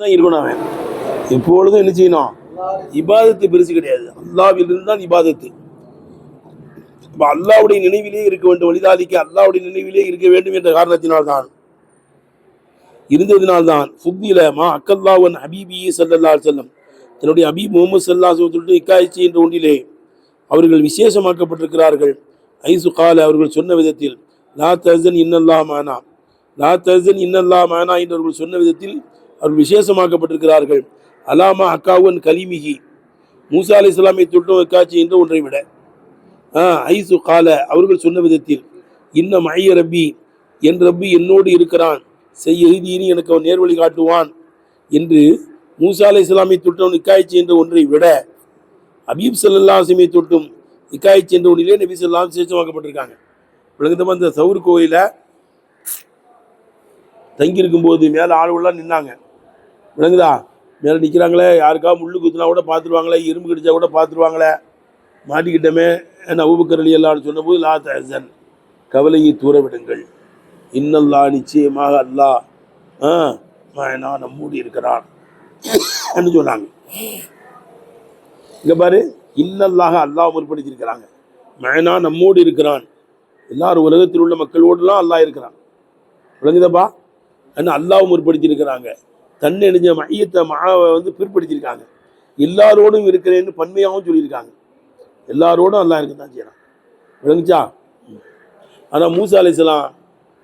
தான் இருக்கணும். அவன் எப்பொழுதும் என்ன செய்யணும்? இபாதத்து பெருசு கிடையாது, அல்லாவில் இருந்தால் இபாதத்து. அல்லாவுடைய நினைவிலே இருக்க வேண்டும், வழிதாதிக்கு அல்லாவுடைய நினைவிலே இருக்க வேண்டும் என்ற காரணத்தினால்தான் இருந்ததினால்தான் ஃபுத்திலமா அக்கல்லாவன் ஹபீபி ஸல்லல்லாஹு அலைஹி வஸல்லம் தன்னுடைய ஹபீப் முஹம்மது ஸல்லல்லாஹு அலைஹி வஸல்லம் இக்காய்ச்சி என்ற ஒன்றிலே அவர்கள் விசேஷமாக்கப்பட்டிருக்கிறார்கள். ஐசு கால அவர்கள் சொன்ன விதத்தில் லா தஹ்சன் இன்னல்லாஹ் மஅனா, லா தஹ்சன் இன்னல்லாஹ் மஅனா என்று அவர்கள் சொன்ன விதத்தில் அவர்கள் விசேஷமாக்கப்பட்டிருக்கிறார்கள். அலாமா அக்காவன் கலிமிகி மூசா அலைஹிஸ்ஸலாமை தொட்டும் இக்காய்ச்சி என்ற ஒன்றை விட ஐசு கால அவர்கள் சொன்ன விதத்தில் இன்ன மஐய ரப்பி என் ரப்பி என்னோடு இருக்கிறான், செய்யீனி எனக்கு அவன் நேர்வழி காட்டுவான் என்று மூசா அலைஹிஸ்ஸலாமை தொட்டும் இக்காய்ச்சி என்ற ஒன்றை விட ஹபீப் ஸல்லல்லாஹு அலைஹி வஸல்லம் தொட்டும் இக்காய்ச்சி என்ற ஒன்றிலே நபி ஸல்லல்லாஹு அலைஹி வஸல்லம் விசேஷமாக்கப்பட்டிருக்காங்க. விளங்குதமா? அந்த சவுர் கோயில தங்கியிருக்கும் போது மேலே ஆளுவெல்லாம் நின்னாங்க. விளங்குதா? மேலே நிற்கிறாங்களே, யாருக்கா முள்ளு குத்துனா கூட பார்த்துருவாங்களே, இரும்பு கடிச்சா கூட பார்த்துருவாங்களே, மாட்டிக்கிட்டமே அபூபக்கர் ரலியல்லாஹு சொன்ன போது லா தஹ்சன் கவலையை தூர விடுங்கள், இன்னல்லாஹ் நிச்சயமாக அல்லாஹ் நான் நம்மூடி இருக்கிறான் என்று சொன்னாங்க. இங்க பாரு, இன்னல்லாஹ் அல்லாஹ் முற்படுத்தியிருக்கிறாங்க, மயனா நம்மோடு இருக்கிறான். எல்லாரும் உலகத்தில் உள்ள மக்களோடுலாம் அல்லாஹ் இருக்கிறான். விளங்குதப்பா? ஆனால் அல்லாஹ் முற்படுத்தியிருக்கிறாங்க. தன்னை நெஞ்ச மையத்தை வந்து பிற்படுத்தியிருக்காங்க. எல்லாரோடும் இருக்கிறேன்னு பன்மையாகவும் சொல்லியிருக்காங்க. எல்லாரோடும் அல்லாஹ் இருக்க தான் செய்யறான். விளங்குச்சா? ஆனால் மூசா அலைஹிஸ்ஸலாம்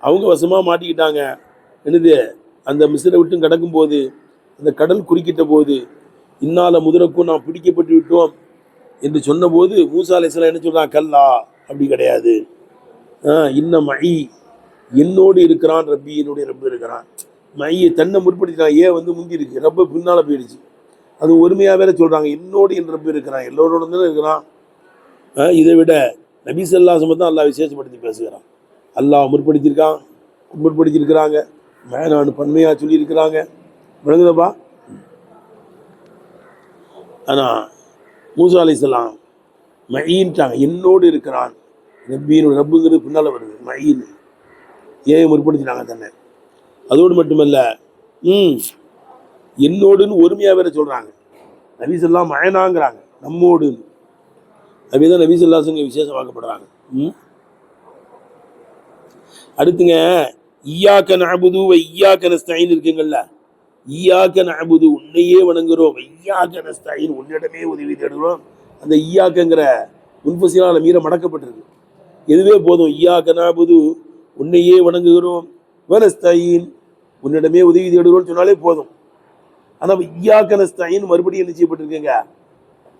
அவங்க வசமாக மாட்டிக்கிட்டாங்க. என்னது? அந்த மிஸ்ரை விட்டு கடக்கும்போது அந்த கடல் குறுக்கிட்ட போது இன்னால முதலுக்கும் நாம் பிடிக்கப்பட்டு விட்டோம் என்று சொன்னபோது மூசா அலைஹிஸ்ஸலாம் என்ன சொல்றான்? கல்லா, அப்படி கிடையாது. இன்னும் மை என்னோடு இருக்கிறான், ரப்பி என்னுடைய ரப்பு இருக்கிறான். மையை தன்னை முற்படுத்தினான். ஏன் வந்து முந்தி இருக்கு, ரப்ப பின்னால போயிடுச்சு. அது ஒருமையாக வேற சொல்றாங்க, என்னோடு என் ரப்பு இருக்கிறான், எல்லோரோட தானே இருக்கிறான். இதை விட நபி ஸல்லல்லாஹு அலைஹி வஸல்லம் தான் அல்லாஹ் விசேஷப்படுத்தி பேசுகிறான். அல்லாஹ் முற்படுத்தியிருக்கிறாங்க, மேனான்னு பன்மையாக சொல்லியிருக்கிறாங்க. விளங்குதப்பா? ஆனால் மூசா அலைஹிஸ்ஸலாம் மயீன்ட்டாங்க, என்னோடு இருக்கிறான். ரப்பின்னு ரப்புங்கிறது பின்னால் வருது, மயீன். ஏன் முற்படுத்தினாங்க தன்னை? அதோடு மட்டுமல்ல, என்னோடுன்னு ஒருமையாக வேற சொல்கிறாங்க. நபி ஸல்லல்லாஹு மயனாங்கிறாங்க, நம்மோடு. அப்படிதான் நபி ஸல்லல்லாஹு அலைஹி வஸல்லம் விசேஷமாக்கப்படுறாங்க. அடுத்துங்க, ஈயாக்க நஅபுது வ ஈயாக்க நஸ்தஈன் இருக்குங்கள்ல. ஈயாக்க நஅபுது உன்னையே வணங்குறோம், ஈயாக்க நஸ்தஈன் உன்னிடமே உதவி தேடுகிறோம். அந்த ஈயாக்கங்கிற முன்ஃபஸிலான மீற மடக்கப்பட்டிருக்கு. எதுவே போதும், ஈயாக்க நஅபுது உன்னையே வணங்குகிறோம், வ நஸ்தஈன் உன்னிடமே உதவி தேடுகிறோம்னு சொன்னாலே போதும். ஆனால் ஈயாக்க நஸ்தஈன் மறுபடியும் என்ன செய்யப்பட்டிருக்குங்க?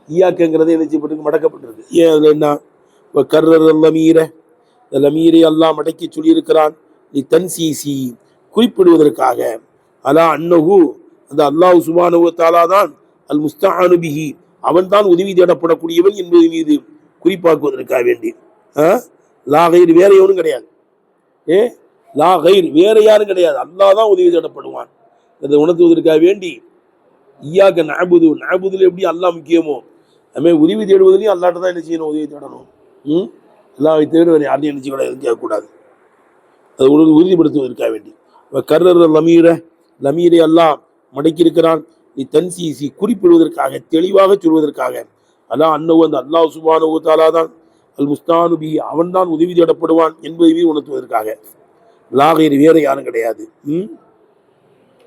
ஈயாக்கங்கிறத என்ன செய்யப்பட்டிருக்கு? மடக்கப்பட்டிருக்கு. ஏன்? அதில் என்ன? கர்ரர் லமீர, இந்த லமீரை அல்லாஹ் மடக்கி சொல்லியிருக்கிறான். நீ தன்சீசி குறிப்பிடுவதற்காக. அலா அன்னஹு, அந்த அல்லாஹ் சுப்ஹானஹு வ தஆலா தான் அல் முஸ்தஆனு பிஹி, அவன் தான் உதவி தேடப்படக்கூடியவன் என்பது மீது குறிப்பாக்குவதற்காக வேண்டி. லா கைர், வேற எவனும் கிடையாது. லா கைர், வேற யாரும் கிடையாது, அல்லாஹ் தான் உதவி தேடப்படுவான் அதை உணர்த்துவதற்காக வேண்டி ஈயாக்க நஅபுது, நஅபுதுல எப்படி அல்லாஹ் முக்கியமோ அதுமாதிரி உதவி தேடுவதிலையும் அல்லாஹ்ட்ட தான் என்ன செய்யணும்? உதவி தேடணும். அல்லாஹ்வை தேட வேறு யாரையும் என்ன செய்யக்கூடாது, கேட்கக்கூடாது. அதை உறுதிப்படுத்துவதற்காக வேண்டி. கர்ரர் லமீர, லமீரை அல்லாஹ் மடக்கியிருக்கிறான். நீ தன்சீசி குறிப்பிடுவதற்காக, தெளிவாக சொல்வதற்காக. அல்லாஹ் அன்னஹு, அந்த அல்லாஹ் சுப்ஹானஹு வ தஆலா தான் அல் முஸ்தஆனு பிஹி, அவன் தான் உதவி தேடப்படுவான் என்பதை உணர்த்துவதற்காக. லா கைர், வேற யாரும் கிடையாது,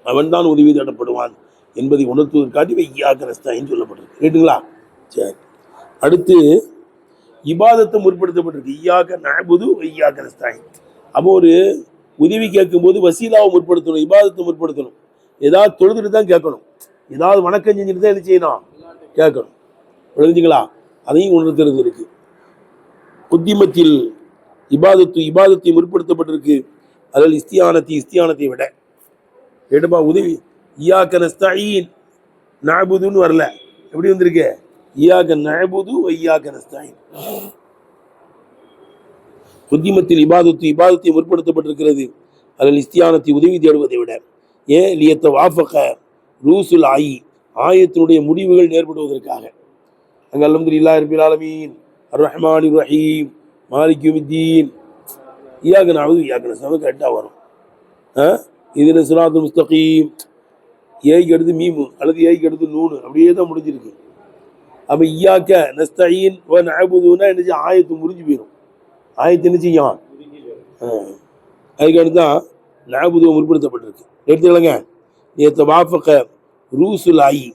அவன் தான் உதவி தேடப்படுவான் என்பதை உணர்த்துவதற்காண்டி ஈயாக்க நஸ்தஈன் சொல்லப்பட்டிருக்கு. ரைட்டுங்களா? சரி. அடுத்து இபாதத்தை முற்படுத்தப்பட்டிருக்கு. ஈயாக்க நஅபுது வ ஈயாக்க நஸ்தஈன். அப்போ ஒரு உதவி கேட்கும்போது வசீலாவை முற்படுத்தணும், இபாதத்தை முற்படுத்தணும். ஏதாவது தொழுதுட்டு தான் கேட்கணும், ஏதாவது வணக்கம் செஞ்சுட்டு தான் என்ன செய்யணும்? கேட்கணும். புரிஞ்சுங்களா? அதையும் உணர்த்துறது இருக்கு. குத்திமத்தில் இபாதத்தை முற்படுத்தப்பட்டிருக்கு. அதில் இஸ்தியானத்தை விட கேட்டுப்பா, உதவி ஈயாக்க நஸ்தஈன் நஅபுதுன்னு வரல, எப்படி வந்திருக்கு? ஈயாக்க நஅபுது வ ஈயாக்க நஸ்தஈன். குத்திமத்தில் இபாதத்தை முற்படுத்தப்பட்டிருக்கிறது. அதில் இஸ்தியானத்தை உதவி தேடுவதை விட. ஏன்? லியத்த வாஃபக ரூசுல் ஆயத்தினுடைய முடிவுகள் நேர்படுவதற்காக. அங்கே அல்ஹம்துலில்லாஹி ரப்பில் ஆலமீன் அர் ரஹ்மானிர் ரஹீம் மாலிக் யௌமித்தீன் ஈயாக்க நஅபுது ஈயாக்க நஸ்தஈன் கரெக்டாக வரும். இதில் சிராத்துல் முஸ்தகீம் ஏய்க்கு அடுத்து மீமு அல்லது ஏய்க்கு அடுத்து நூனு அப்படியே தான் முடிஞ்சிருக்கு. அப்போ இய்யாக்க நஸ்தஈன் வ நஅபுதுனா என்ன செய்யும், ஆயத்து முறிஞ்சு போயிடும். ஆயத்து என்ன செய்யும், அதுக்கு அடுத்து தான் நஅபுது முற்படுத்தப்பட்டிருக்கு. எடுத்துக்கலங்க. லியத்தவாஃபக ரூசுல் ஆயி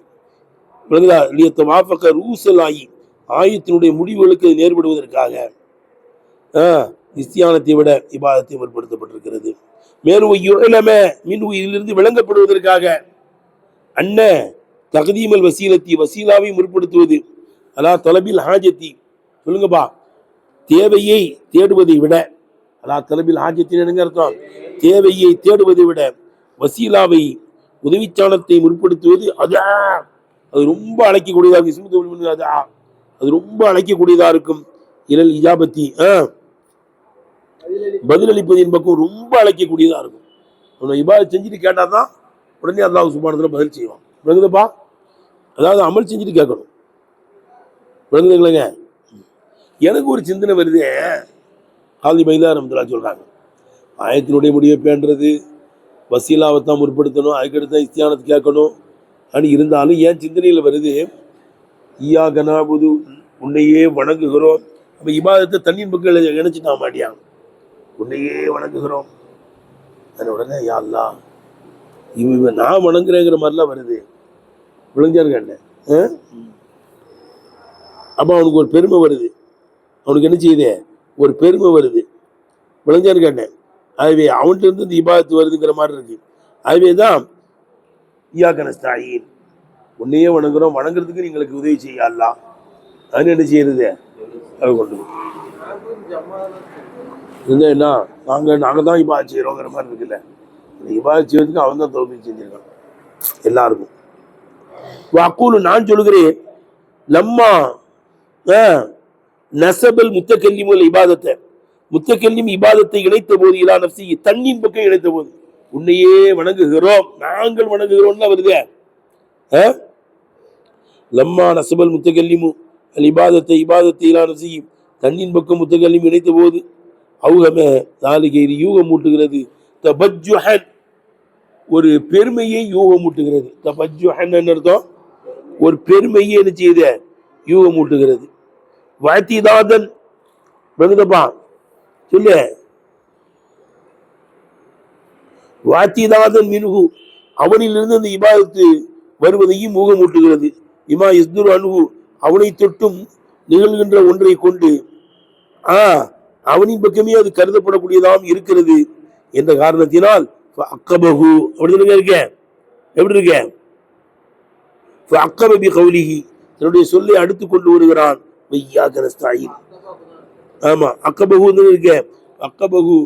விளங்குதா, லியத்தவாஃபக ரூசுல் ஆயி ஆயத்தினுடைய முடிவுகளுக்கு நேர்படுவதற்காக இஸ்தியானத்தை விட இபாதத்தை முற்படுத்தப்பட்டிருக்கிறது. மேலும் இதிலிருந்து விளங்கப்படுவதற்காக அன்ன தகதீமல் வசீலத்தி வசீலாவை முற்படுத்துவது அலா தலபில் ஹாஜத்தி, சொல்லுங்கப்பா, தேவையை தேடுவதை விட, அலா தலபில் ஹாஜத்தின் என்னங்க அர்த்தம், தேவையை தேடுவதை விட வசீலாவை உதவிச்சானத்தை முற்படுத்துவது அது ரொம்ப அழைக்கக்கூடியதாக இருக்கும். அது ரொம்ப அழைக்கக்கூடியதாக இருக்கும். இலல் இஜாபத்தி பதிலளிப்பதின் பக்கம் ரொம்ப அழைக்கக்கூடியதா இருக்கும். இபாதத் செஞ்சுட்டு கேட்டாதான் உடனே அல்லாஹ் சுப்ஹானஹு வ தஆலா பதில் செய்வான். விளங்குதுப்பா, அதாவது அமல் செஞ்சுட்டு கேட்கணும். விளங்குதுங்களேங்க. எனக்கு ஒரு சிந்தனை வருது. காலி பைலா ரஹ்மத்துல்லாஹி சொல்றாங்க, ஆயத்தினுடைய முடிவை பேண்டுறது வசீலாவைத்தான் முற்படுத்தணும், அதுக்கடுத்து தான் இஸ்தியானத்து கேட்கணும். ஆனால் இருந்தாலும் ஏன் சிந்தனையில் வருது, இய்யாக நஅபுது உன்னையே வணங்குகிறோம். அப்போ இபாதத்தை தண்ணியின் பக்கம் இணைச்சிட்டா மாட்டியாங்க, உன்னையே வணங்குகிறோம். அது உடனே யா அல்லாஹ் இவன் நான் வணங்குறேங்கிற மாதிரிலாம் வருது. விளஞ்சான்னு கேட்டேன். அப்போ அவனுக்கு ஒரு பெருமை வருது. அவனுக்கு என்ன செய்யுது, ஒரு பெருமை வருது. விளஞ்சான்னு கேட்டேன். அதுவே அவன்கிட்ட இருந்து இந்த இபாதத்து வருதுங்கிற மாதிரி இருக்கு. அதுவே தான் இய்யாக நஸ்தஈன், உன்னையே வணங்குறோம், வணங்குறதுக்கு எங்களுக்கு உதவி செய்ய அல்லாஹ். அது என்ன செய்யறது, அது கொண்டு என்ன நாங்கள் தான் இபாதத் செய்கிறோங்கிற மாதிரி இருக்குல்ல. இபாதத் செய்வதுக்கு அவன் தான் தௌஃபீக் செஞ்சிருக்கான் எல்லாருக்கும். வஅகூலு நான் சொல்கிறேன், லம்மா நஸபல் முத்தகல்லிமுல் இபாதத்தை, முத்தகல்லிம் இபாதத்தை இணைத்த போது, இலா நஃப்ஸி தன்னின் பக்கம் இணைத்த போது, உன்னையே வணங்குகிறோம், நாங்கள் வணங்குகிறோம்னா வருது. லம்மா நஸபல் முத்தகல்லிமு அல் இபாதத்தை இபாதத்தை இலா நஃப்ஸி தன்னின் பக்கம் முத்தகல்லிம் இணைத்த போது, அவுகமே நாளிகை யூகம் மூட்டுகிறது. தபஜ்ஜுஹன் ஒரு பெருமையை யூகம் மூட்டுகிறது. தபஜ்ஜுஹன் அர்த்தம் ஒரு பெருமையை என்ன செய்யுது, யூகம் மூட்டுகிறது. வாத்திதாதன் விளங்குதப்பா சொல்லு, வாத்திதாதன் மின்ஹு அவனிலிருந்து அந்த இபாதத்து வருவதையும் ஊகமூட்டுகிறது. இமா இஸ்துரு அன்ஹு அவனை தொட்டும் நிகழ்கின்ற ஒன்றை கொண்டு அவனின் பக்கமே அது கருதப்படக்கூடியதாகவும் இருக்கிறது என்ற காரணத்தினால் அக்கபஹு அப்படி இருக்கேன். எப்படி இருக்கேன், அக்கபபி கௌலிஹி தன்னுடைய சொல்லை அடுத்து கொண்டு வருகிறான். இய்யாக நஸ்தஈன், ஆமா அக்கபஹு இருக்கேன். அக்கபஹு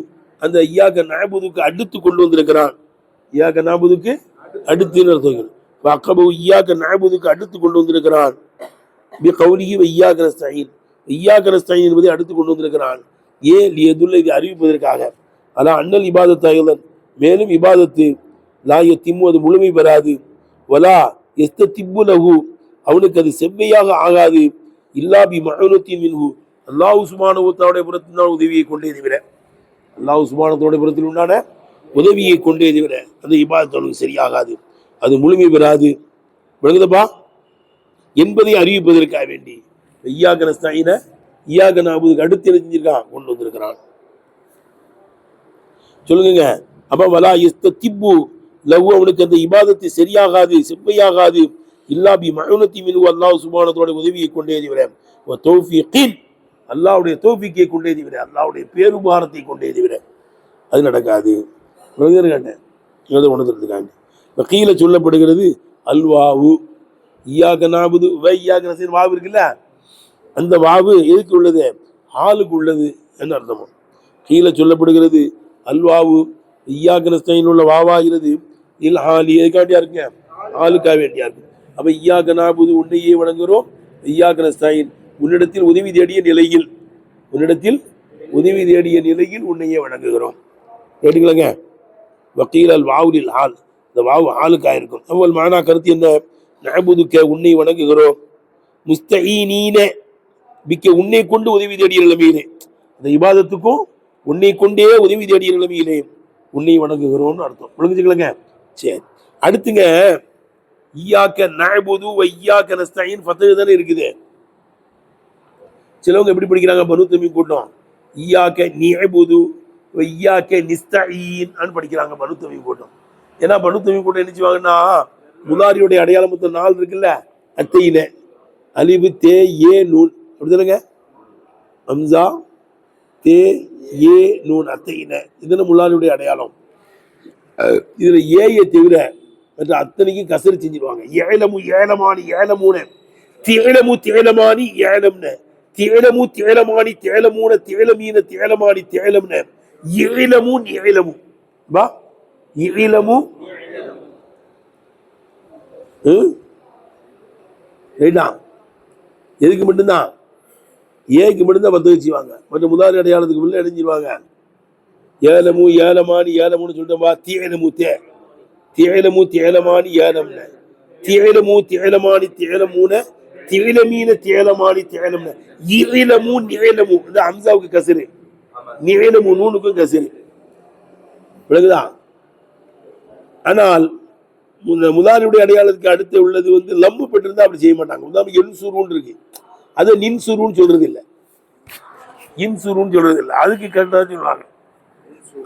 அந்த இய்யாக நஅபுதுக்கு அடுத்து கொண்டு வந்திருக்கிறான். இய்யாக நஅபுதுக்கு அடுத்து அர்த்தம். அக்கபஹு இய்யாக நஅபுதுக்கு அடுத்து கொண்டு வந்திருக்கிறான். பி கௌலிஹி இய்யாக நஸ்தஈன், இய்யாக நஸ்தஈன் என்பதை அடுத்து கொண்டு வந்திருக்கிறான். ஏன் லியதுல்ல, இதை அறிவிப்பதற்காக. ஆனால் அண்ணல் இபாதத்தாயுதன் மேலும் இபாதத்து லாய திம்மு அது முழுமை பெறாது. வலா எஸ்த திப்பு லகு அவனுக்கு அது செவ்வையாக ஆகாது. இல்லாபி மஅனூத்தின் மின்ஹு அல்லாஹ் சுப்ஹானஹு வ தஆலா புறத்தினால் உதவியை கொண்டே தவிர, அல்லாஹ் சுப்ஹானஹு புறத்தில் உண்டான உதவியை கொண்டே தவிர அந்த இபாதத்து அவனுக்கு சரியாகாது, அது முழுமை பெறாது. விளங்குதப்பா என்பதை அறிவிப்பதற்காக வேண்டி இய்யாக நஸ்தஈன இய்யாக நஅபுதுக்கு அடுத்து எழுதியிருக்கான், கொண்டு வந்திருக்கிறான். சொல்லுங்க. அப்ப வலா யஸ்ததிப்பு லஹு அவனுக்கு அந்த இபாதத்தை சரியாகாது, செவ்வையாகாது. இல்லாபி மஅனூத்தி மின்ஹு அல்லாஹ் சுப்ஹானஹு வ தஆலா உதவியை கொண்டே தவிர, வ தௌஃபீகின் அல்லாஹ்வுடைய தௌஃபீக்கை கொண்டே தவிர, அல்லாஹ்வுடைய பேருபாரத்தை கொண்டே தவிர அது நடக்காது. உணர்ந்துருக்காங்க. கீழே சொல்லப்படுகிறது அல்வாவு இய்யாக நஅபுது வ இய்யாக நஸ்தஈன் வாவு இருக்குல்ல, அந்த வாவு எதுக்கு உள்ளது, ஹாலுக்கு உள்ளது என்ன அர்த்தமோ. கீழே சொல்லப்படுகிறது அல்வாவு இய்யாக நஸ்தஈன் உள்ள வாவாகிறது. இல் ஹாலி எதுக்காண்டியா இருக்குங்க, ஹாலுக்காக வேண்டியா இருக்கு. அப்ப இய்யாக நஅபுது உன்னையே வணங்குகிறோம், இய்யாக நஸ்தஈன் உன்னிடத்தில் உதவி தேடிய நிலையில், உன்னிடத்தில் உதவி தேடிய நிலையில் உன்னையே வணங்குகிறோம். கேட்டுக்கலங்க. வக்கீல் அல் வாவுலில் ஹால், இந்த வாவு ஹாலுக்காக இருக்கும். அவ்வளவு மானா கருத்து என்ன, நஅபுதுக்க உன்னை வணங்குகிறோம், முஸ்தஈனீன பிக்க உன்னை கொண்டு உதவி தேடிய நிலைமையிலே, அந்த இபாதத்துக்கும் உன்னை கொண்டே உதவி தேடிய நிலைமையிலே உன்னை வணங்குகிறோம்னு அர்த்தம். விளங்குச்சுக்கலங்க. சரி, அடுத்துங்க ஈயாக்க நஅபுது வ ஈயாக்க நஸ்தஈன் ஃபத்ஹ் தானே இருக்குது. சிலவங்க எப்படி படிக்கிறாங்க பனு தமீம் கூட்டம், ஈயாக்க நிஅபுது வ ஈயாக்க நிஸ்தஈன் படிக்கிறாங்க பனு தமீம் கூட்டம். ஏன்னா பனு தமீம் கூட்டம் என்ன செய்வாங்கன்னா முதாரியுடைய அடையாளம் மொத்தம் 4 இருக்குல்ல, அத்தையின அலிபு தே ஏ நூன் அப்படிதானங்க, ஹம்சா தே ஏ நூன் அத்தையின இதுன்னு முல்லாரியுடைய அடையாளம். இதுல ஏயை தவிர மற்ற அத்தனைக்கும் கசரு செஞ்சிருவாங்க. ஏலமு ஏலமானி ஏலமூன தேலமு தேலமானி ஏலம்ன தேலமு தேலமானி தேலமூன தேலமீன தேலமானி தேலம்ன ஏலமு ஏலமு பா ஏலமு எதுக்கு மட்டும்தான் ஏக்கு மட்டும்தான் பத்து வச்சுவாங்க. மற்ற முதாரி அடையாளத்துக்கு உள்ள அடைஞ்சிருவாங்க. ஏலமு ஏலமானி ஏலமுன்னு சொல்லிட்டோம்பா. தேலமு தேலமு தேலமானி ஏலம்ன தேலமு தேலமானி தேலமூன தேலமீன தேலமானி தேலம்ன இலமு நிலமு. இந்த ஹம்சாவுக்கு கசரு, நிலமு நூனுக்கும் கசரு, விளங்குதா? ஆனால் முதாரியுடைய அடையாளத்துக்கு அடுத்து உள்ளது வந்து லம்பு பெற்றிருந்தா அப்படி செய்ய மாட்டாங்க. உதாரணம் என் சுருன்னு இருக்கு, அது நின் சுருன்னு சொல்றது இல்லை, இன் சுருன்னு சொல்றது இல்லை. அதுக்கு கரெக்டாக சொல்லுவாங்க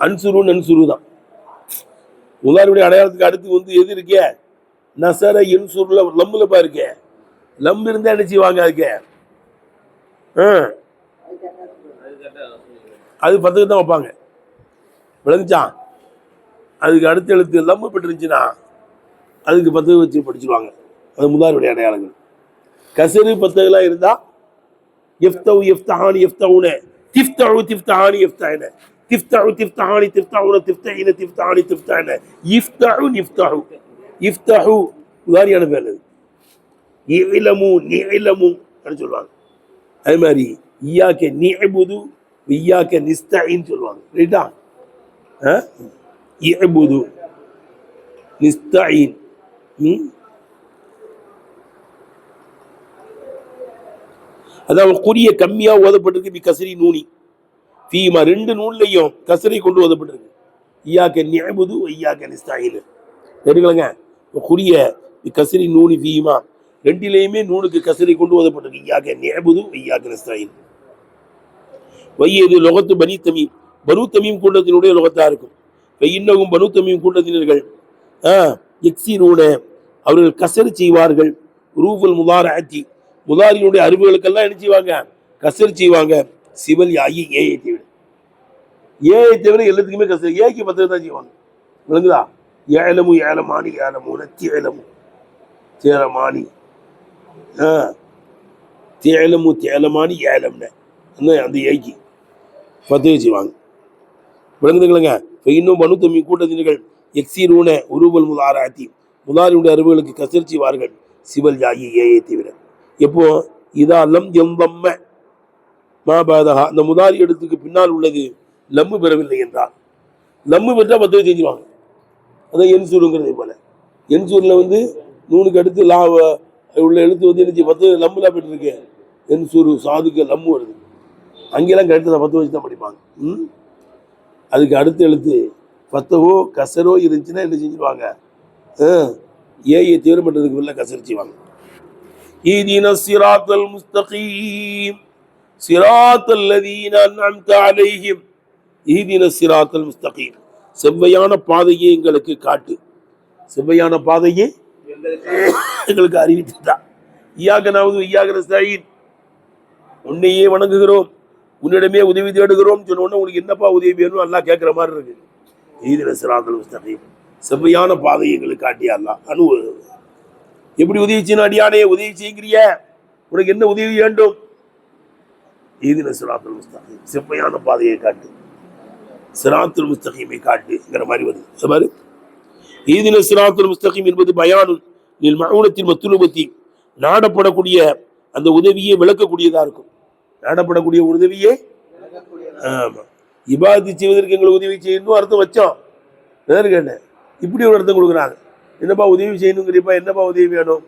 அன்சுரு நன்சுரு தான். முதாரியுடைய அடையாளத்துக்கு அடுத்து வந்து எது இருக்கே நசர என்சுருல லம்புலப்பா இருக்கே, லம்பு இருந்தா என்ன செய்வாங்க அதுக்கு அது 10 தான் வைப்பாங்க, விளங்குச்சான்? அதுக்கு அடுத்த எழுத்து லம்பு பெற்றுருந்துச்சுன்னா அதுக்கு 10 வச்சு படிச்சுருவாங்க. அது முதாரியுடைய அடையாளங்கள். கசரு 10 இருந்தா எஃப்தவு எஃப்தஹானி எஃப்தவுன திஃப்தஉ திஃப்தஹானி எஃப்தஹன திஃப்தஉ திஃப்தஹானி திஃப்தவுன திஃப்தஹின திஃப்தஹானி திஃப்தஹன இஃப்தஉ நிஃப்தஹு இஃப்தஹு முதாரியான பேர். இலமு நிலமு அப்படின்னு சொல்லுவாங்க. அதே மாதிரி ஈயாக்க நிஅபுது ஈயாக்க நிஸ்தஈன் சொல்லுவாங்க. ரைட்டா? இஅபுது நிஸ்தஈன். அதாவது குறிய கம்மியா ஓதப்பட்டிருக்கு. பி கசரி நூனி ஃபீமா 2 நூல்லையும் கசரை கொண்டு ஓதப்பட்டிருக்கு. ஈயாக்க நிஅபுது ஈயாக்க நஸ்தஈன் எடுக்கலங்க. குறிய பி கசரி நூனி ஃபீமா 2லையுமே நூனுக்கு கசரை கொண்டு ஓதப்பட்டிருக்கு. ஈயாக்க நிஅபுது ஈயாக்க நஸ்தஈன். வையது லொகத்து பனி தமீம் பனு தமீம் கூட்டத்தினுடைய லொகத்தா இருக்கும். இன்னகும் பனு தமீம் கூட்டத்தினர்கள் எக்ஸிரூன அவர்கள் கசர் செய்வார்கள். ரூஃபுல் முதாரஅத்தி முதாரியுடைய அறிவுகளுக்கெல்லாம் என்ன செய்வாங்க கசர் செய்வாங்க. சிவல் யாயி ஏயை தவிர, ஏயை தவிர எல்லாத்துக்குமே கசர். ஏக்கு 10 தான் செய்வாங்க, விளங்குதா? ஏலமு ஏலமானி ஏலமுன தேலமு தேலமானி தேலமு தேலமானி ஏலம்ன அந்த ஏக்கு 10 செய்வாங்க, விளங்குதுங்களங்க? இன்னும் பனு தமீம் கூட்டத்தினர்கள் எக்ஸிரூன உருவல் முதாரஅத்தி முதாரியுடைய அறிவுகளுக்கு கசர் செய்வார்கள். சிவல் யாயி ஏயை தவிர. எப்போ இதா லம் எம்பம்ம மாபாதகா அந்த முதாரி எழுத்துக்கு பின்னால் உள்ளது லம்மு பெறவில்லை என்றால், லம்மு பெற்றா 10 செஞ்சுவாங்க. அதான் என்சூருங்கிறது போல. என்சூர்ல வந்து நூனுக்கு அடுத்து லா உள்ள எழுத்து வந்து என்ன 10 லம்முலா பெற்றிருக்கு. என்சூரு சாதுக்கு லம்மு வருது. அங்கெல்லாம் கரெக்டாக 10 வச்சு தான் படிப்பாங்க. அதுக்கு அடுத்த எழுத்து 10வோ கசரோ இருந்துச்சுன்னா என்ன செஞ்சுருவாங்க, ஏயை தீவிரம் பண்ணுறதுக்கு உள்ள கசர் செய்வாங்க. ஈதின சிராத்தல் முஸ்தகீம் சிராத்தல் லதீன அன்அம்த அலைஹிம் ஈதின சிராத்தல் முஸ்தகீம் செவ்வையான பாதையை எங்களுக்கு காட்டு, செவ்வையான பாதையை எங்களுக்கு அறிவித்துட்டா. ஈயாக்க நஅபுது ஈயாக்க நஸ்தஈன் உன்னையே வணங்குகிறோம் உன்னிடமே உதவி தேடுகிறோம் சொன்ன உடனே உனக்கு என்னப்பா உதவி வேணும் அல்லாஹ் கேட்குற மாதிரி இருக்கு. ஈதின சிராத்தல் முஸ்தகீம் செவ்வையான பாதையை எங்களுக்கு காட்டியா அல்லாஹ் எப்படி உதவி செய்யணும்? அடியானே உதவி செய்கிறிய, உனக்கு என்ன உதவி வேண்டும்? ஈதின சிராத்துல் முஸ்தகீம் செவ்வையான பாதையை காட்டு, சிராத்துல் முஸ்தகீமை காட்டுங்கிற மாதிரி வருது. ஈதின சிராத்துல் முஸ்தகீம் என்பது பயானுன் லில் மஅூனத்தின் மத்லூபத்தி நாடப்படக்கூடிய அந்த உதவியை விளக்கக்கூடியதா இருக்கும். நாடப்படக்கூடிய உதவியே இபாதத் செய்வதற்கு எங்களை உதவி செய்யணும் அர்த்தம் வச்சோம். கேட்டேன் இப்படி ஒரு அர்த்தம் கொடுக்குறாங்க. என்னப்பா உதவி செய்யணுங்கிறப்பா, என்னப்பா உதவி வேணும்?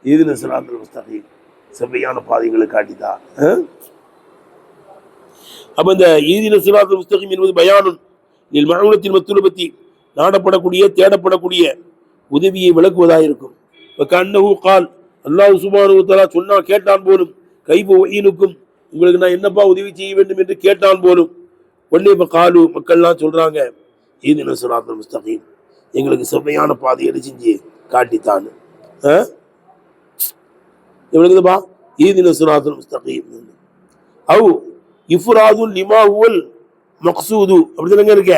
ஈதின சிராத்துல் முஸ்தகீம் செவ்வையான பாதைகளை காட்டிதா. அப்ப இந்த ஈதின சிராத்துல் முஸ்தகீம் என்பது பயானுன் லில் மஅூனத்தின் மத்லூபத்தி நாடப்படக்கூடிய தேடப்படக்கூடிய உதவியை விளக்குவதாக இருக்கும். கண்ணஹு கால், அல்லாஹ் சுப்ஹானஹு வ தஆலா சொன்னா கேட்டான் போலும், கைஃப உஈனுக்கும், உங்களுக்கு நான் என்னப்பா உதவி செய்ய வேண்டும் என்று கேட்டான் போலும். உடனே இப்ப காலு, மக்கள்லாம் சொல்றாங்க, ஈதின சிராத்தல் முஸ்தகீம், எங்களுக்கு செவ்வையான பாதையை செஞ்சு காட்டித்தான். எவ்வளவுப்பா ஈதின சிராத்தல் முஸ்தகீம். அவு இஃப்ராதுல் லிமா ஹுவல் மக்சூது, அப்படிதானங்க இருக்க.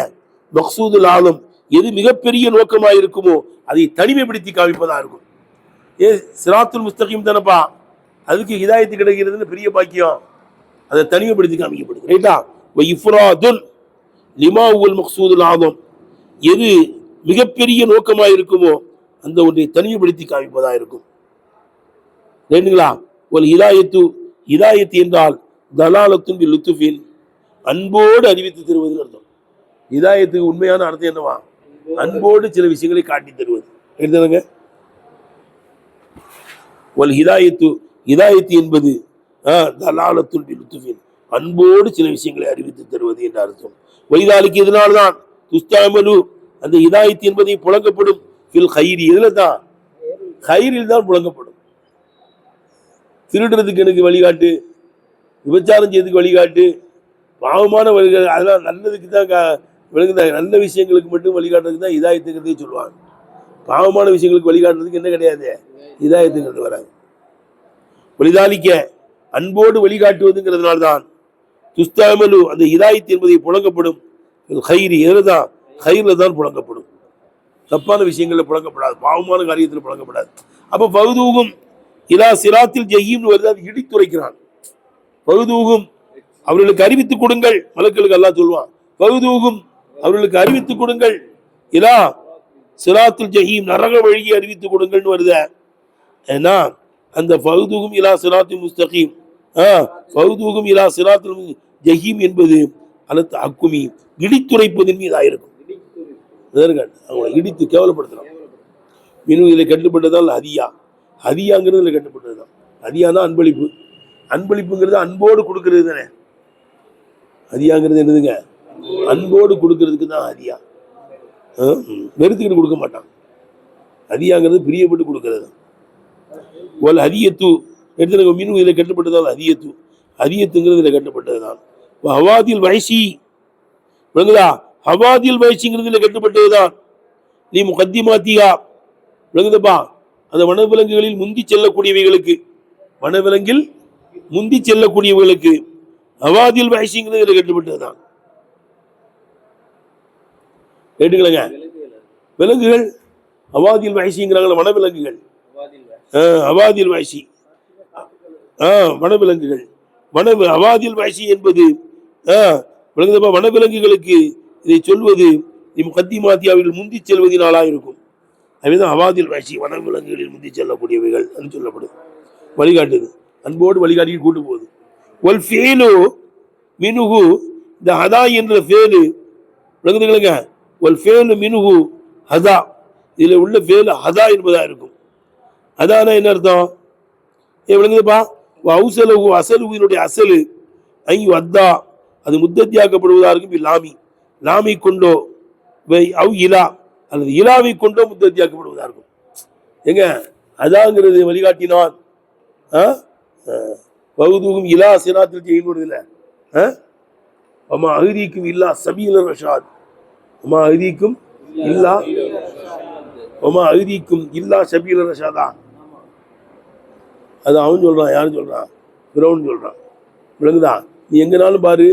மக்சூதுல் ஆலம், எது மிகப்பெரிய நோக்கமாக இருக்குமோ அதை தனிமைப்படுத்தி காமிப்பதா இருக்கும். சிராத்துல் முஸ்தகீம் தானப்பா, அதுக்கு ஹிதாயத்து கிடைக்கிறதுன்னு பெரிய பாக்கியம், அதை தனிமைப்படுத்தி காமிக்கப்படுது. ரைட்டா? இஃப்ராதுல் லிமா ஹுவல் மக்சூதுல் ஆலம், எது மிகப்பெரிய நோக்கமாக இருக்குமோ அந்த ஒன்றை தனிமைப்படுத்தி காமிப்பதா இருக்கும். ரைட்டுங்களா? ஒரு ஹிதாயத்து, ஹிதாயத்து என்றால் தலாலத்துன் பில் லுத்ஃபின், அன்போடு அறிவித்து தருவதுன்னு அர்த்தம். ஹிதாயத்துக்கு உண்மையான அர்த்தம் என்னவா? அன்போடு சில விஷயங்களை காட்டி தருவது. எடுத்துங்க, வல் ஹிதாயத்து, ஹிதாயத்து என்பது தலாலத்துன் பில் லுத்ஃபின், அன்போடு சில விஷயங்களை அறிவித்து தருவது என்ற அர்த்தம். வைதாலிக்கு இதனால்தான் துஸ்தாமலு, அந்த ஹிதாயத்து என்பதை புழங்கப்படும் ஃபில் கைரி, இதுல தான் கைரில் தான் புழங்கப்படும். திருடுறதுக்கு எனக்கு வழிகாட்டு, விபச்சாரம் செய்யறதுக்கு வழிகாட்டு, பாவமான வழிகாட்டு, அதெல்லாம் நல்லதுக்கு தான் விளங்குதா. நல்ல விஷயங்களுக்கு மட்டும் வழிகாட்டுறதுக்கு தான் ஹிதாயத்துங்கிறதே சொல்லுவாங்க. பாவமான விஷயங்களுக்கு வழிகாட்டுறதுக்கு என்ன கிடையாது, ஹிதாயத்துங்கிறது வராது. வழிதாலிக்க, அன்போடு வழிகாட்டுவதுங்கிறதுனால்தான் துஸ்தாமலு, அந்த ஹிதாயத்து என்பதை புழங்கப்படும் கைரி, எதுதான் கைரில தான் புழங்கப்படும். தப்பான விஷயங்கள்ல புழங்கப்படாது, பாவமான காரியத்தில் புழங்கப்படாது. அப்ப பகுதூகும் இலா சிராத்தில் ஜஹீம்னு வருது, அது இடித்துரைக்கிறான். பகுதூகும், அவர்களுக்கு அறிவித்துக் கொடுங்கள், மலக்களுக்கு அல்லாஹ் சொல்லுவான். பகுதூகும், அவர்களுக்கு அறிவித்துக் கொடுங்கள், இலா சிராத்துல் ஜஹீம், நரக வழியை அறிவித்துக் கொடுங்கள்னு வருத. ஏன்னா அந்த பகுதூகும் இலா சிராத்துல் முஸ்தகீம், பகுதூகும் இலா சிராத்துல் ஜஹீம் என்பது அலத் அக்குமி, இடித்துரைப்பதின் மீதாயிருக்கும். அவங்களை இடித்து கேவலப்படுத்தலாம். மீனும் இதில் கட்டுப்பட்டதால் ஹதியா, ஹதியாங்கிறது இதில் கட்டுப்பட்டதுதான். ஹதியானா அன்பளிப்பு, அன்பளிப்புங்கிறது அன்போடு கொடுக்கறது தானே. ஹதியாங்கிறது என்னதுங்க? அன்போடு கொடுக்கறதுக்கு தான் ஹதியா. வெறுத்துக்கிட்டு கொடுக்க மாட்டான். ஹதியாங்கிறது பிரியப்பட்டு கொடுக்கறது தான். ஒல் ஹதியத்து எடுத்து மீனும் இதில் கட்டுப்பட்டதால் ஹதியத்து, ஹதியத்துங்கிறது இதில் கட்டுப்பட்டது தான். ஹவாதில் வயசி விளங்குதா, ஹவாதில் வயசிங்கிறது இதில் கட்டுப்பட்டதுதான். நீ முகத்திமாத்தியா விளங்குதப்பா, அந்த வனவிலங்குகளில் முந்தி செல்லக்கூடியவைகளுக்கு, வனவிலங்கில் முந்தி செல்லக்கூடியவர்களுக்கு ஹவாதில் வயசிங்கிறது இதில் கட்டுப்பட்டதுதான். கேட்டுக்கலங்க, விலங்குகள் ஹவாதில் வயசிங்கிறாங்கள, வனவிலங்குகள், ஹவாதில் வயசி, வனவிலங்குகள், ஹவாதில் வயசி என்பது விளங்குதப்பா, வனவிலங்குகளுக்கு இதை சொல்வது முகத்திமாத்தியாவில் முந்தி செல்வதனாலா இருக்கும். அதுதான் ஹவாதில் வயசி, வனவிலங்குகளில் முந்தி செல்லக்கூடியவைகள் என்று சொல்லப்படுது. வழிகாட்டுது, அன்போடு வழிகாட்டி கூட்டு போகுது. ஒல் ஃபேலு மினுகு, இந்த ஹதா என்ற ஃபேலு விளங்குதுங்களுங்க. ஒல் ஃபேலு மினுகு ஹதா, இதுல உள்ள ஃபேலு ஹதா என்பதா இருக்கும். ஹதானா என்ன அர்த்தம்? விளங்குதுப்பா, அவுசலகு, அசலுவினுடைய அசலு ஐயோ அத்தா, அது முத்தத்தியாக்கப்படுவதா இருக்கும். லாமி, லாமி கொண்டோ அவ் இலா, அல்லது இலாவை கொண்டோ முத்தத்தியாக்கப்படுவதா இருக்கும். எங்க அதாங்கிறது வழிகாட்டினான். பகுதூகும் இலா சிராத்தில் செய்யப்படுதில்ல. அம்மா அஹ்தீக்கும் இல்லா சபீல ரஷாத், அம்மா அஹ்தீக்கும் இல்லா, அம்மா அஹ்தீக்கும் இல்லா சபீல ரஷாதா. அது அவன் சொல்றான். யாரும் சொல்றான்? பிரவுன் சொல்றான். விளங்குதா? நீ எங்கனாலும் பாரு,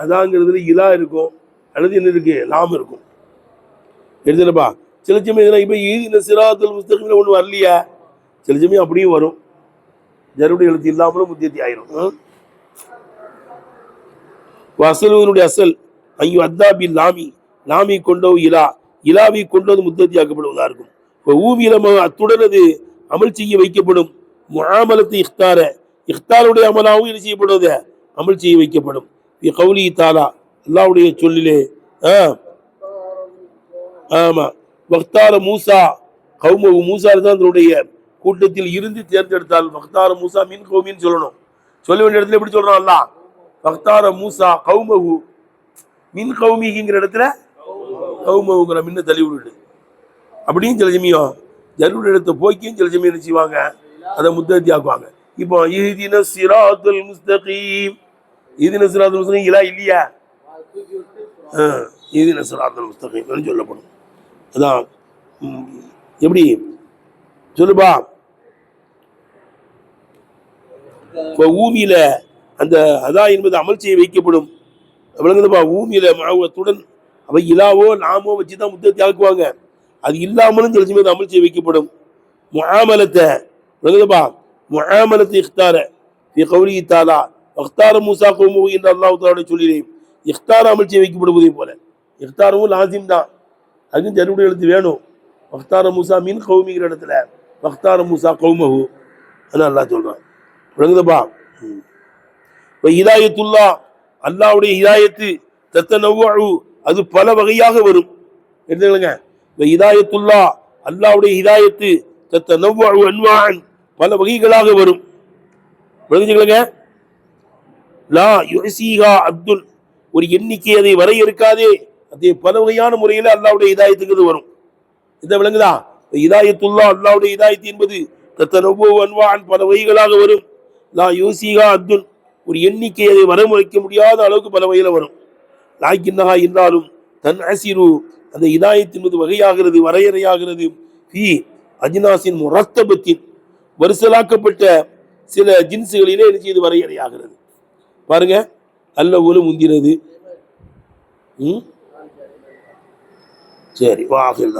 அதாங்கிறதுல இலா இருக்கும், அல்லது என்ன இருக்கு, லாம் இருக்கும். எடுத்துனப்பா, சில சமயம் இப்ப இந்த சிராத்துல் முஸ்தகீம்ல ஒண்ணு வரலையா, சில சமயம் அப்படியும் வரும். ஜருடைய எழுத்து இல்லாமலும் முத்தியத்தி ஆயிரும். அசலுவனுடைய அசல் ஐயோ அத்தாபி லாமி, லாமி கொண்டோ இலா, இலாவை கொண்டது முத்தத்தி ஆக்கப்படுவதா இருக்கும். இப்போ ஊவிலம அத்துடன் அது அமல் செய்ய வைக்கப்படும். முஆமலத்து இஃப்தார, இஃப்தாருடைய அமலாவும் என்ன செய்யப்படுவது, அமல் செய்ய வைக்கப்படும். கௌலி தாலா, அல்லாஹ்வுடைய சொல்லிலே, ஆமா, வக்தார மூசா கௌமஹு, மூசா தான் தன்னுடைய கூட்டத்தில் இருந்து தேர்ந்தெடுத்தால். வக்தார மூசா மின் கௌமின்னு சொல்லணும். சொல்ல வேண்டிய இடத்துல எப்படி சொல்றான் அல்லாஹ்? வக்தார மூசா கௌமஹு மின் கௌமிங்கிற இடத்துல கௌமஹுங்கிற மின்ன தள்ளி விடுது. அப்படியும் சில சமயம் ஜருடைய இடத்தை போக்கியும் சில சமயம் என்ன செய்வாங்க, அதை முத்தத்தி ஆக்குவாங்க. இப்போ இஹ்தின ஸிராத்துல் முஸ்தகீம், இஹ்தின ஸிராத்துல் முஸ்தகீம் இலா இல்லையா, இஹ்தின ஸிராத்துல் முஸ்தகீம் சொல்லப்படும். அதான் எப்படி சொல்லுப்பா. இப்போ ஊமியில அந்த அதா என்பது அமல் செய்ய வைக்கப்படும், விளங்குதுப்பா. ஊமியில மாவத்துடன் அவை இலாவோ நாமோ வச்சுதான் முத்தத்தி ஆக்குவாங்க. அது இல்லாமலும் சில சமயம் அமல் செய்ய வைக்கப்படும். முஆமலத்தை விளங்குதுப்பா, முஆமலத்தை இஃப்தார ஃபி கௌலிஹி தஆலா வக்தார மூஸா கௌமுஹு என்று அல்லாஹ் தஆலா சொல்லிறேன். இஃப்தார அமல் செய்ய வைக்கப்படுவதை போல இஃப்தாரும் லாசிம் தான், அதுவும் ஜருடைய எழுத்து வேணும். வக்தார மூஸா மின் கௌமிங்கிற இடத்துல வக்தார மூஸா கௌமுஹு அதான் அல்லாஹ் சொல்றான். விளங்குதுப்பா. இப்போ ஹிதாயத்துல்லா அல்லாஹ்வுடைய ஹிதாயத்து தத்தனவ்வு அது பல வகையாக வரும். எடுத்துக்கங்க, இப்போ ஹிதாயத்துல்லா அல்லாஹ்வுடைய ஹிதாயத்து தத்தனவ்வு அன்வாஅன் பல வகைகளாக வரும். விளங்குச்சுங்களங்க. லா யுஹ்ஸீஹா அப்துல் ஒரு எண்ணிக்கை அதை வரையறுக்காதே, அதே பல வகையான முறையில் அல்லாஹ்வுடைய ஹிதாயத்துக்கு வரும். இதை விளங்குதா. ஹிதாயத்துல்லா அல்லாஹ்வுடைய ஹிதாயத்து என்பது தத்தனவ்வு அன்வாஅன் பல வகைகளாக வரும். லா யுஹ்ஸீஹா அப்துல் ஒரு எண்ணிக்கை அதை வரமுறைக்க முடியாத அளவுக்கு பல வகையில் வரும். லாக்கின்னஹா என்றாலும் தன் அசிரு அந்த ஹிதாயத் என்பது வகையாகிறது, வரையறையாகிறது. ஃபீ அஜ்னாஸின் முரத்தபத்தின் வரிசலாக்கப்பட்ட சில ஜின்ஸுகளிலே என்ன செய்து வரையறையாகிறது. பாருங்க, அல்ல ஒலு முந்தினது. சரி, வாஹில் தான்.